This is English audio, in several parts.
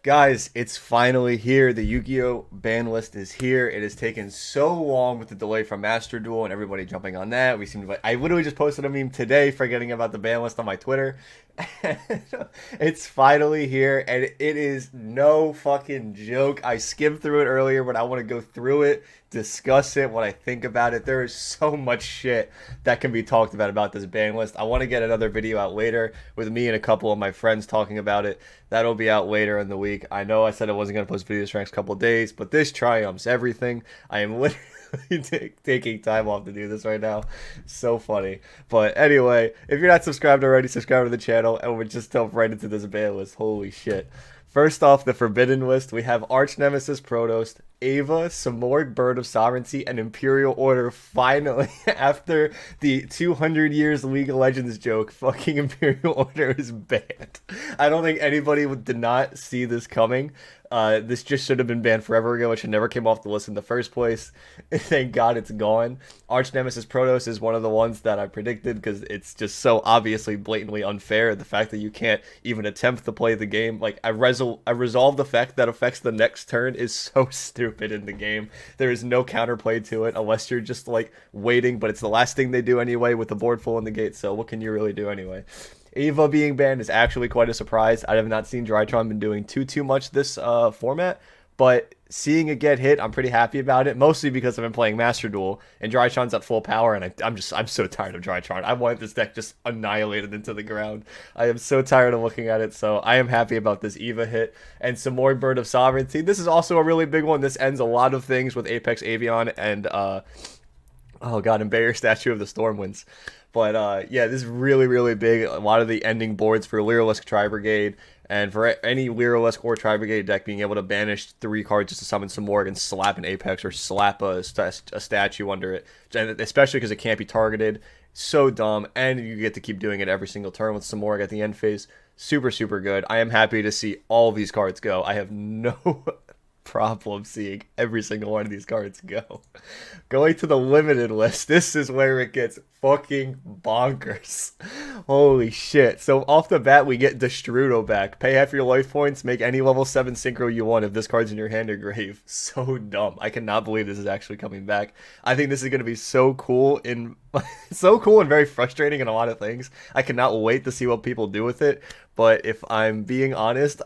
Guys, it's finally here. The Yu-Gi-Oh! Ban list is here. It has taken so long with the delay from Master Duel and everybody jumping on that. We seem to. I literally just posted a meme today forgetting about the ban list on my Twitter. It's finally here, and it is no fucking joke. I skimmed through it earlier, but I want to go through it, discuss it, what I think about it. There is so much shit that can be talked about this ban list. I want to get another video out later with me and a couple of my friends talking about it. That'll be out later in the week. I know I said I wasn't going to post videos for the next couple of days, but this triumphs everything. I am literally taking time off to do this right now. So funny. But anyway, if you're not subscribed already, subscribe to the channel, and we'll just jump right into this ban list. Holy shit. First off, the Forbidden list, we have Arch Nemesis Protoss, Ava, Samorg Bird of Sovereignty, and Imperial Order finally, after the 200 years League of Legends joke, fucking Imperial Order is banned. I don't think anybody did not see this coming. This just should have been banned forever ago. It should never came off the list in the first place. Thank God it's gone. Arch Nemesis Protoss is one of the ones that I predicted because it's just so obviously blatantly unfair. The fact that you can't even attempt to play the game. Like, I resolved effect that affects the next turn is so stupid in the game. There is no counterplay to it unless you're just like waiting, but it's the last thing they do anyway with the board full in the gate, so what can you really do anyway? Ava being banned is actually quite a surprise. I have not seen Drytron been doing too much this format, but seeing it get hit, I'm pretty happy about it. Mostly because I've been playing Master Duel and Drytron's at full power, and I'm so tired of Drytron. I want this deck just annihilated into the ground. I am so tired of looking at it, so I am happy about this Eva hit and some more Bird of Sovereignty. This is also a really big one. This ends a lot of things with Apex Avion and oh god, and Bayer Statue of the Stormwinds. But yeah, this is really big. A lot of the ending boards for Lyrilusc Tri-Brigade, and for any Lyrilusc or Tri-Brigade deck being able to banish 3 cards just to summon some more and slap an Apex or slap a statue under it, and especially because it can't be targeted. So dumb, and you get to keep doing it every single turn with some more at the end phase. Super good. I am happy to see all these cards go. I have no problem seeing every single one of these cards go. Going to the limited list, this is where it gets fucking bonkers. Holy shit. So off the bat, we get Destrudo back. Pay half your life points, make any level 7 synchro you want if this card's in your hand or grave. So dumb. I cannot believe this is actually coming back. I think this is going to be so cool and so cool and very frustrating in a lot of things. I cannot wait to see what people do with it. But if I'm being honest,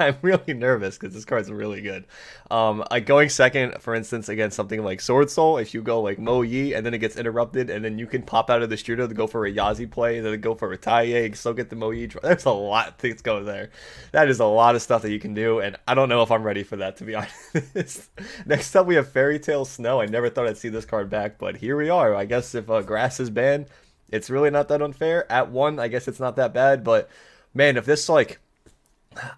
I'm really nervous because this card's really good. Like going second, for instance, against something like Sword Soul, if you go like Mo Yi and then it gets interrupted, and then you can pop out of the studio to go for a Yazi play, and then go for a Taiye, and still get the Mo Yi. There's a lot of things going there. That is a lot of stuff that you can do, and I don't know if I'm ready for that, to be honest. Next up, we have Fairy Tale Snow. I never thought I'd see this card back, but here we are. I guess if Grass is banned, it's really not that unfair. At 1, I guess it's not that bad, but man, if this like,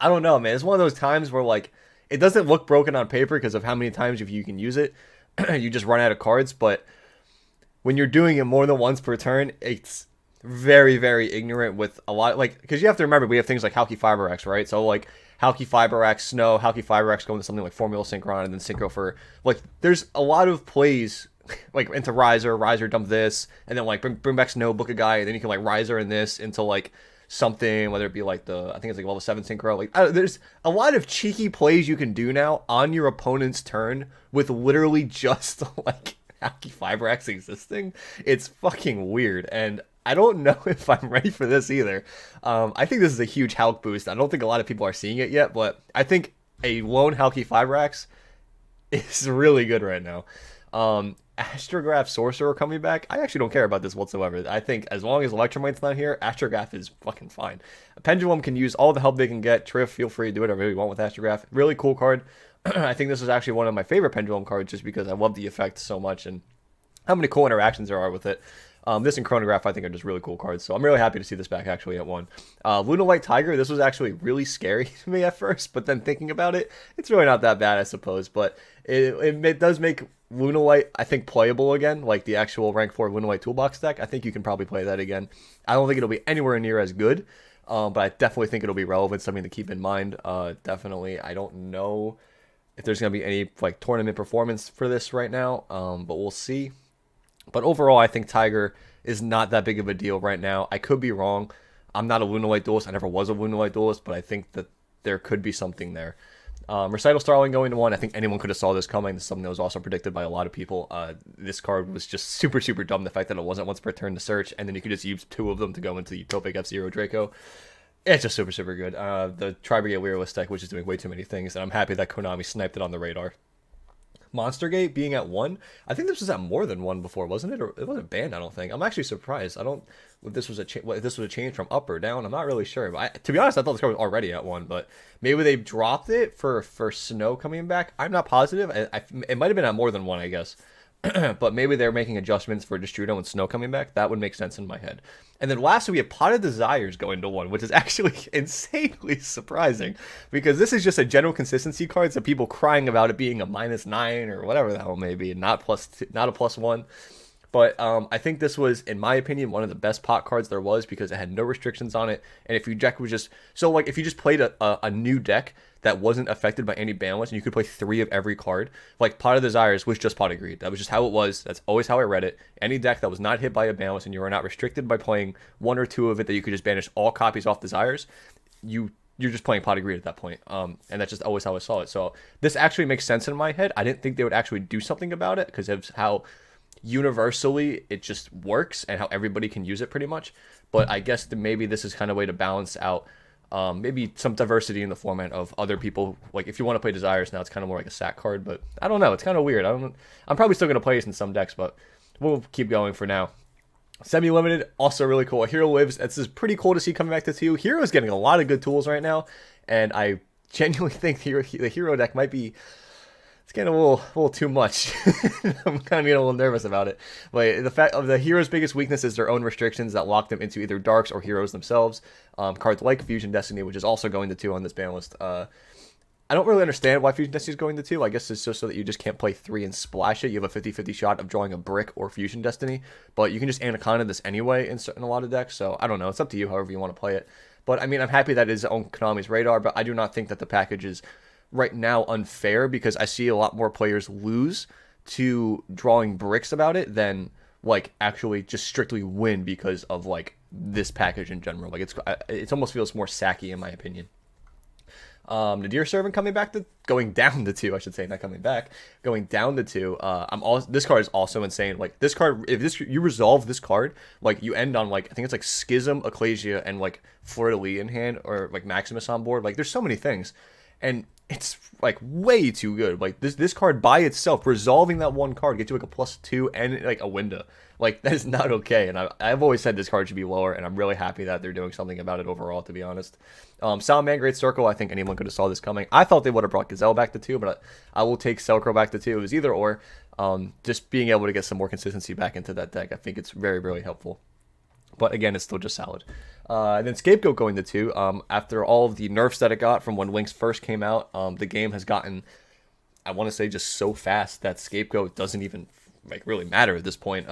I don't know, man. It's one of those times where, like, it doesn't look broken on paper because of how many times if you can use it, you just run out of cards. But when you're doing it more than once per turn, it's very ignorant with a lot. Like, because you have to remember, we have things like Halki Fiber X, right? So, like, Halki Fiber X, Snow, Halki Fiber X going to something like Formula Synchron, and then Synchro for, like, there's a lot of plays, like, into Riser dump this, and then, like, bring back Snow, book a guy, and then you can, like, Riser in this into, like, something, whether it be like I think it's like level 7 synchro. Like, there's a lot of cheeky plays you can do now on your opponent's turn with literally just like Halki Fiber X existing. It's fucking weird, and I don't know if I'm ready for this either. I think this is a huge Hulk boost. I don't think a lot of people are seeing it yet, but I think a lone Halki Fiber X is really good right now. Astrograph Sorcerer coming back, I actually don't care about this whatsoever. I think as long as Electromite's not here, Astrograph is fucking fine. Pendulum can use all the help they can get. Triff, feel free to do whatever you want with Astrograph. Really cool card. I think this is actually one of my favorite Pendulum cards just because I love the effect so much and how many cool interactions there are with it. This and Chronograph, I think, are just really cool cards, so I'm really happy to see this back actually at 1. Lunalight Tiger, this was actually really scary to me at first, but then thinking about it, it's really not that bad, I suppose, but it does make Lunalight, I think, playable again, like the actual rank 4 Lunalight Toolbox deck. I think you can probably play that again. I don't think it'll be anywhere near as good, but I definitely think it'll be relevant, something to keep in mind. Definitely, I don't know if there's going to be any like tournament performance for this right now, but we'll see. But overall, I think Tiger is not that big of a deal right now. I could be wrong. I'm not a Lunalight duelist. I never was a Lunalight duelist, but I think that there could be something there. Recital Starling going to 1. I think anyone could have saw this coming. This is something that was also predicted by a lot of people. This card was just super, super dumb. The fact that it wasn't once per turn to search, and then you could just use 2 of them to go into the Utopic F-Zero Draco. It's just super, super good. The Tri-Brigade Lyrillist deck, which is doing way too many things, and I'm happy that Konami sniped it on the radar. Monster Gate being at 1. I think this was at more than 1 before, wasn't it? Or it wasn't banned, I don't think. I'm actually surprised. I don't if this was a change from up or down. I'm not really sure. But to be honest, I thought this card was already at 1, but maybe they dropped it for Snow coming back. I'm not positive. It might have been at more than 1, I guess. But maybe they're making adjustments for Destrudo and Snow coming back. That would make sense in my head. And then lastly, we have Pot of Desires going to 1, which is actually insanely surprising because this is just a general consistency card. So people crying about it being a -9 or whatever the hell it may be, and not a +1. But I think this was, in my opinion, one of the best pot cards there was because it had no restrictions on it. And if your deck was just if you just played a new deck that wasn't affected by any ban list, and you could play 3 of every card, like Pot of Desires was just Pot of Greed. That was just how it was. That's always how I read it. Any deck that was not hit by a ban list and you were not restricted by playing 1 or 2 of it, that you could just banish all copies off Desires, you're just playing Pot of Greed at that point. And that's just always how I saw it. So this actually makes sense in my head. I didn't think they would actually do something about it because of how universally it just works and how everybody can use it pretty much. But I guess maybe this is kind of a way to balance out maybe some diversity in the format of other people. Like if you want to play Desires now, it's kind of more like a sack card, but I don't know, it's kind of weird. I'm probably still going to play this in some decks, but we'll keep going for now. Semi-limited, also really cool. Hero Lives, this is pretty cool to see coming back to 2. Hero's getting a lot of good tools right now, and I genuinely think the hero deck might be, it's getting a little too much. I'm kind of getting a little nervous about it. But the fact of the hero's biggest weakness is their own restrictions that lock them into either darks or heroes themselves. Cards like Fusion Destiny, which is also going to 2 on this ban list. I don't really understand why Fusion Destiny is going to 2. I guess it's just so that you just can't play 3 and splash it. You have a 50-50 shot of drawing a brick or Fusion Destiny. But you can just Anaconda this anyway in a lot of decks. So I don't know. It's up to you however you want to play it. But I mean, I'm happy that it is on Konami's radar. But I do not think that the package is right now unfair because I see a lot more players lose to drawing bricks about it than like actually just strictly win because of like this package in general. Like it almost feels more sacky in my opinion. Nadir Servant going down to 2, I should say, not coming back, going down to 2. This card is also insane. Like this card, you resolve this card, like you end on like I think it's like Schism, Ecclesia, and like Fleur de Lis in hand, or like Maximus on board. Like there's so many things, and it's like way too good. Like this card by itself, resolving that one card gets you like a +2 and like a window. Like that is not okay. And I've always said this card should be lower, and I'm really happy that they're doing something about it overall, to be honest. Soundman Great Circle, I think anyone could have saw this coming. I thought they would have brought Gazelle back to 2, but I will take Selkrow back to 2. It was either or. Just being able to get some more consistency back into that deck, I think it's very, really helpful. But again, it's still just solid. And then Scapegoat going to 2. After all of the nerfs that it got from when Lynx first came out, the game has gotten, I want to say, just so fast that Scapegoat doesn't even like really matter at this point.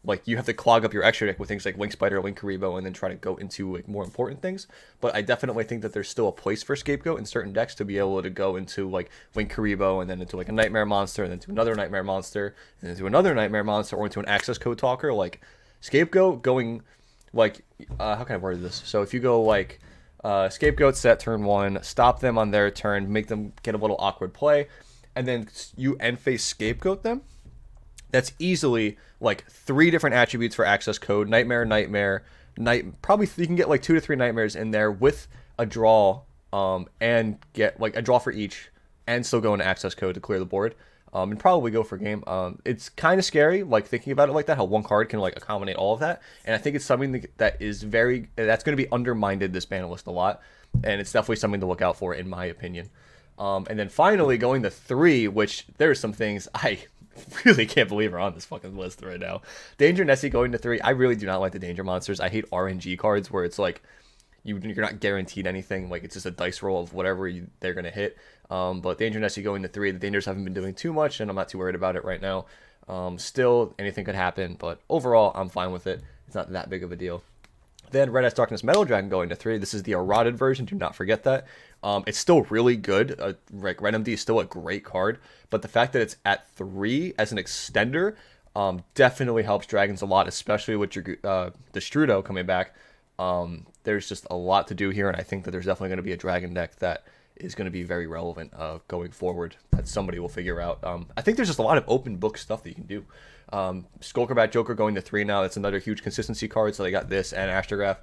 Like you have to clog up your extra deck with things like Link Spider, Link Karibo, and then try to go into like more important things. But I definitely think that there's still a place for Scapegoat in certain decks to be able to go into like Link Karibo and then into like a Nightmare Monster and then to another Nightmare Monster and then to another Nightmare Monster or into an Access Code Talker. Like Scapegoat going like how can I word this? So if you go like Scapegoat set turn 1, stop them on their turn, make them get a little awkward play, and then you end phase Scapegoat them. That's easily like 3 different attributes for access code. Nightmare, probably you can get like 2 to 3 nightmares in there with a draw, and get like a draw for each, and still go into access code to clear the board, and probably go for game. It's kind of scary, like thinking about it like that, how one card can like accommodate all of that, and I think it's something that's going to be undermined this ban list a lot, and it's definitely something to look out for in my opinion. And then finally going to 3, which there's some things I really can't believe are on this fucking list right now. Danger Nessie going to 3. I really do not like the Danger monsters. I hate RNG cards where it's like you're not guaranteed anything. Like it's just a dice roll of whatever they're gonna hit. But Danger Nessie going to 3. The Dangers haven't been doing too much, and I'm not too worried about it right now. Still, anything could happen, but overall, I'm fine with it. It's not that big of a deal. Then Red Ice Darkness Metal Dragon going to 3. This is the eroded version. Do not forget that. It's still really good. Like Red MD is still a great card, but the fact that it's at 3 as an extender definitely helps Dragons a lot, especially with your Destrudo coming back. There's just a lot to do here, and I think that there's definitely going to be a dragon deck that is going to be very relevant going forward that somebody will figure out. I think there's just a lot of open book stuff that you can do. Skullcrobat Joker going to 3 now. That's another huge consistency card. So they got this and Astrograph.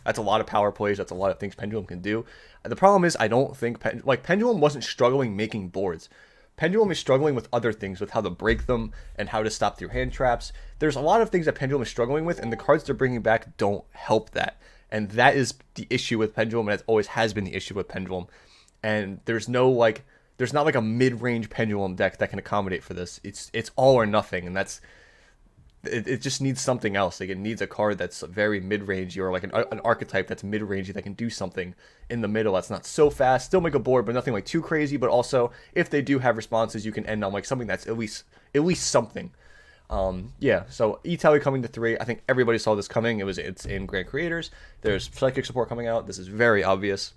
That's a lot of power plays. That's a lot of things Pendulum can do. The problem is I don't think Pendulum wasn't struggling making boards. Pendulum is struggling with other things, with how to break them and how to stop through hand traps. There's a lot of things that Pendulum is struggling with, and the cards they're bringing back don't help that. And that is the issue with Pendulum, and it always has been the issue with Pendulum. And there's not like a mid-range Pendulum deck that can accommodate for this. It's all or nothing, and it just needs something else. Like, it needs a card that's very mid-rangey, or like an archetype that's mid-rangey that can do something in the middle that's not so fast, still make a board, but nothing like too crazy. But also, if they do have responses, you can end on like something that's at least something. Yeah, so E-Tally coming to 3. I think everybody saw this coming. It's in Grand Creators. There's Psychic support coming out. This is very obvious.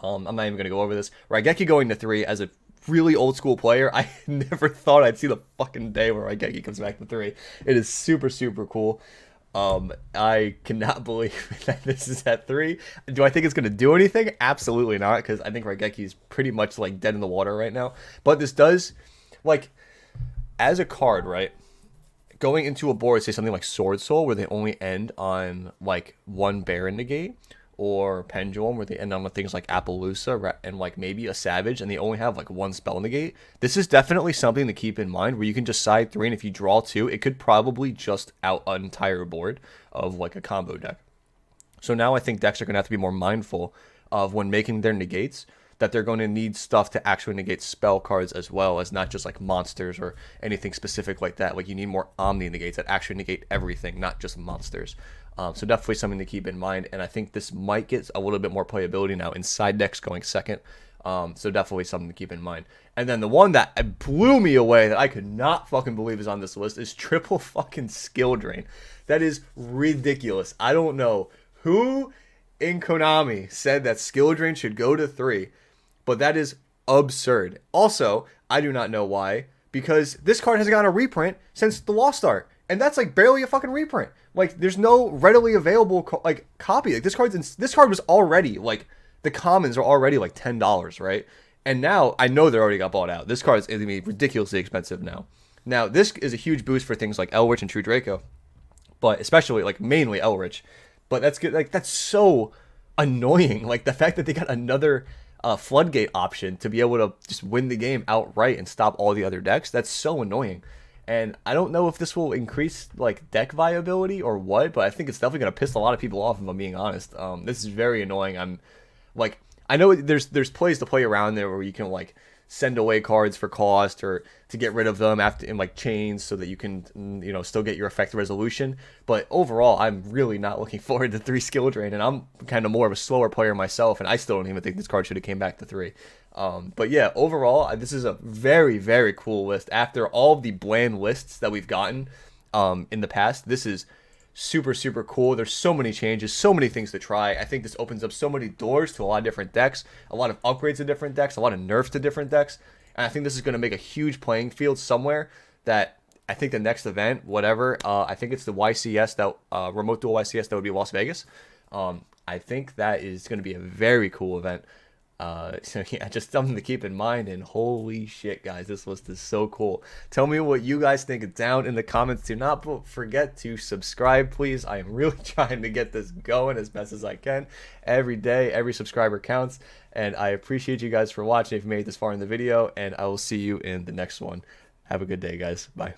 I'm not even going to go over this. Raigeki going to 3 as a really old school player. I never thought I'd see the fucking day where Raigeki comes back to 3. It is super, super cool. I cannot believe that this is at 3. Do I think it's going to do anything? Absolutely not, because I think Raigeki is pretty much like dead in the water right now. But this does, like, as a card, right? Going into a board, say something like Sword Soul, where they only end on like 1 Baron negate, or Pendulum, where they end on with things like Appaloosa and like maybe a Savage, and they only have like 1 spell negate. This is definitely something to keep in mind, where you can just side 3, and if you draw 2, it could probably just out an entire board of like a combo deck. So now I think decks are going to have to be more mindful of when making their negates, that they're going to need stuff to actually negate spell cards as well as not just like monsters or anything specific like that. Like, you need more Omni negates that actually negate everything, not just monsters. So definitely something to keep in mind, and I think this might get a little bit more playability now in side decks going second. So definitely something to keep in mind. And then the one that blew me away that I could not fucking believe is on this list is triple fucking Skill Drain. That is ridiculous. I don't know who in Konami said that Skill Drain should go to 3, but that is absurd. Also, I do not know why, because this card hasn't gotten a reprint since the Lost Art, and that's like barely a fucking reprint. Like, there's no readily available copy. Like, this card was already like, the commons are already like $10, right? And now I know they already got bought out. This card is going to be ridiculously expensive now. Now, this is a huge boost for things like Elrich and True Draco, but especially like mainly Elrich. But that's good. Like, that's so annoying. Like, the fact that they got another floodgate option to be able to just win the game outright and stop all the other decks. That's so annoying. And I don't know if this will increase like deck viability or what, but I think it's definitely going to piss a lot of people off, if I'm being honest. This is very annoying. I know there's plays to play around there where you can like send away cards for cost or to get rid of them after in like chains so that you can, you know, still get your effective resolution. But overall, I'm really not looking forward to 3 Skill Drain, and I'm kind of more of a slower player myself, and I still don't even think this card should have came back to 3. But yeah, overall, this is a very, very cool list. After all of the bland lists that we've gotten in the past, this is super, super cool. There's so many changes, so many things to try. I think this opens up so many doors to a lot of different decks, a lot of upgrades to different decks, a lot of nerfs to different decks. And I think this is going to make a huge playing field somewhere that I think the next event, whatever, I think it's the YCS, that Remote Duel YCS, that would be Las Vegas. I think that is going to be a very cool event. So yeah, just something to keep in mind, and holy shit, guys, this list is so cool. Tell me what you guys think down in the comments. Do not forget to subscribe, please. I am really trying to get this going as best as I can. Every day, every subscriber counts, and I appreciate you guys for watching if you made it this far in the video, and I will see you in the next one. Have a good day, guys. Bye.